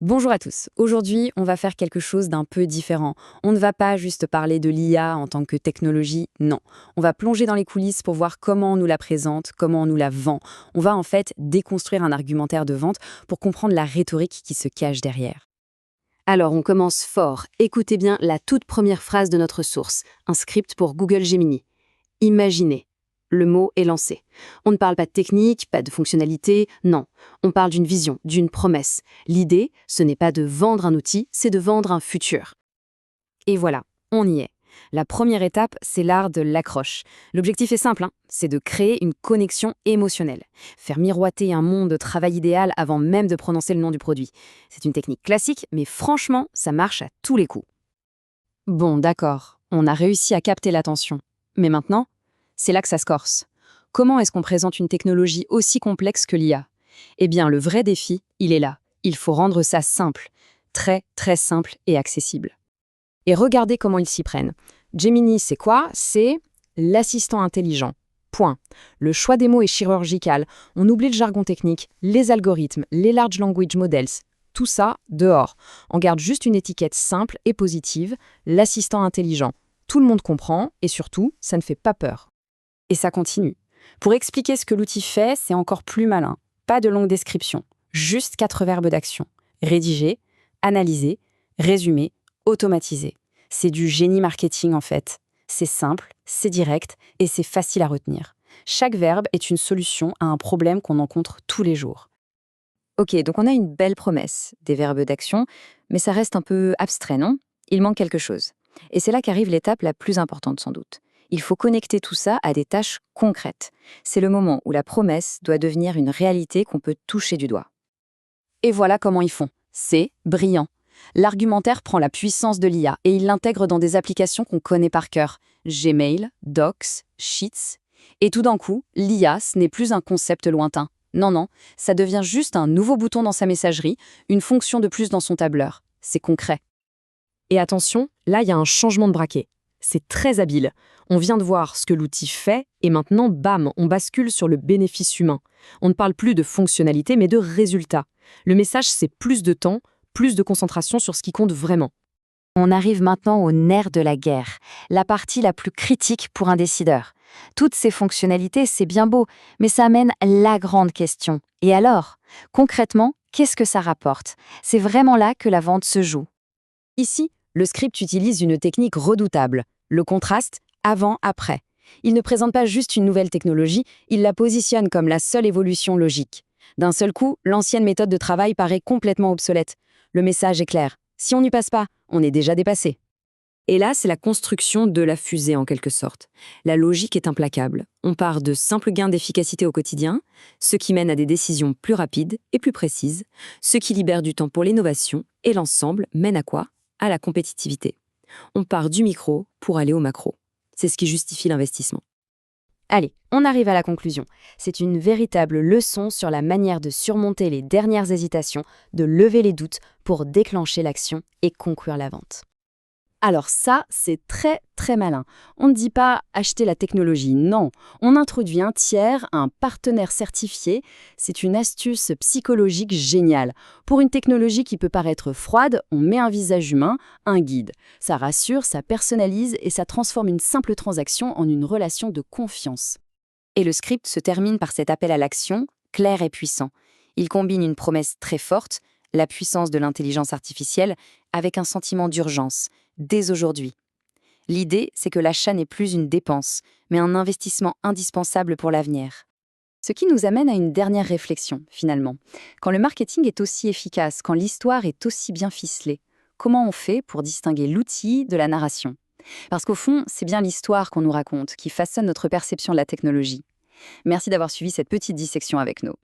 Bonjour à tous. Aujourd'hui, on va faire quelque chose d'un peu différent. On ne va pas juste parler de l'IA en tant que technologie, non. On va plonger dans les coulisses pour voir comment on nous la présente, comment on nous la vend. On va en fait déconstruire un argumentaire de vente pour comprendre la rhétorique qui se cache derrière. Alors, on commence fort. Écoutez bien la toute première phrase de notre source, un script pour Google Gemini. Imaginez. Le mot est lancé. On ne parle pas de technique, pas de fonctionnalité, non. On parle d'une vision, d'une promesse. L'idée, ce n'est pas de vendre un outil, c'est de vendre un futur. Et voilà, on y est. La première étape, c'est l'art de l'accroche. L'objectif est simple, c'est de créer une connexion émotionnelle. Faire miroiter un monde de travail idéal avant même de prononcer le nom du produit. C'est une technique classique, mais franchement, ça marche à tous les coups. Bon, d'accord, on a réussi à capter l'attention. Mais maintenant, c'est là que ça se corse. Comment est-ce qu'on présente une technologie aussi complexe que l'IA? Eh bien, le vrai défi, il est là. Il faut rendre ça simple. Très, très simple et accessible. Et regardez comment ils s'y prennent. Gemini, c'est quoi? C'est l'assistant intelligent. Point. Le choix des mots est chirurgical. On oublie le jargon technique, les algorithmes, les large language models. Tout ça, dehors. On garde juste une étiquette simple et positive, l'assistant intelligent. Tout le monde comprend et surtout, ça ne fait pas peur. Et ça continue. Pour expliquer ce que l'outil fait, c'est encore plus malin. Pas de longue description, juste 4 verbes d'action. Rédiger, analyser, résumer, automatiser. C'est du génie marketing en fait. C'est simple, c'est direct et c'est facile à retenir. Chaque verbe est une solution à un problème qu'on rencontre tous les jours. Ok, donc on a une belle promesse, des verbes d'action, mais ça reste un peu abstrait, non? Il manque quelque chose. Et c'est là qu'arrive l'étape la plus importante sans doute. Il faut connecter tout ça à des tâches concrètes. C'est le moment où la promesse doit devenir une réalité qu'on peut toucher du doigt. Et voilà comment ils font. C'est brillant. L'argumentaire prend la puissance de l'IA et il l'intègre dans des applications qu'on connaît par cœur. Gmail, Docs, Sheets. Et tout d'un coup, l'IA, ce n'est plus un concept lointain. Non, non, ça devient juste un nouveau bouton dans sa messagerie, une fonction de plus dans son tableur. C'est concret. Et attention, là, il y a un changement de braquet. C'est très habile. On vient de voir ce que l'outil fait et maintenant, bam, on bascule sur le bénéfice humain. On ne parle plus de fonctionnalité, mais de résultat. Le message, c'est plus de temps, plus de concentration sur ce qui compte vraiment. On arrive maintenant au nerf de la guerre, la partie la plus critique pour un décideur. Toutes ces fonctionnalités, c'est bien beau, mais ça amène la grande question. Et alors, concrètement, qu'est-ce que ça rapporte? C'est vraiment là que la vente se joue. Ici, le script utilise une technique redoutable, le contraste avant-après. Il ne présente pas juste une nouvelle technologie, il la positionne comme la seule évolution logique. D'un seul coup, l'ancienne méthode de travail paraît complètement obsolète. Le message est clair. Si on n'y passe pas, on est déjà dépassé. Et là, c'est la construction de la fusée en quelque sorte. La logique est implacable. On part de simples gains d'efficacité au quotidien, ce qui mène à des décisions plus rapides et plus précises, ce qui libère du temps pour l'innovation, et l'ensemble mène à quoi? À la compétitivité. On part du micro pour aller au macro. C'est ce qui justifie l'investissement. Allez, on arrive à la conclusion. C'est une véritable leçon sur la manière de surmonter les dernières hésitations, de lever les doutes pour déclencher l'action et conclure la vente. Alors ça, c'est très très malin. On ne dit pas acheter la technologie, non. On introduit un tiers, un partenaire certifié. C'est une astuce psychologique géniale. Pour une technologie qui peut paraître froide, on met un visage humain, un guide. Ça rassure, ça personnalise et ça transforme une simple transaction en une relation de confiance. Et le script se termine par cet appel à l'action, clair et puissant. Il combine une promesse très forte, la puissance de l'intelligence artificielle, avec un sentiment d'urgence, dès aujourd'hui. L'idée, c'est que l'achat n'est plus une dépense, mais un investissement indispensable pour l'avenir. Ce qui nous amène à une dernière réflexion, finalement. Quand le marketing est aussi efficace, quand l'histoire est aussi bien ficelée, comment on fait pour distinguer l'outil de la narration? Parce qu'au fond, c'est bien l'histoire qu'on nous raconte qui façonne notre perception de la technologie. Merci d'avoir suivi cette petite dissection avec nous.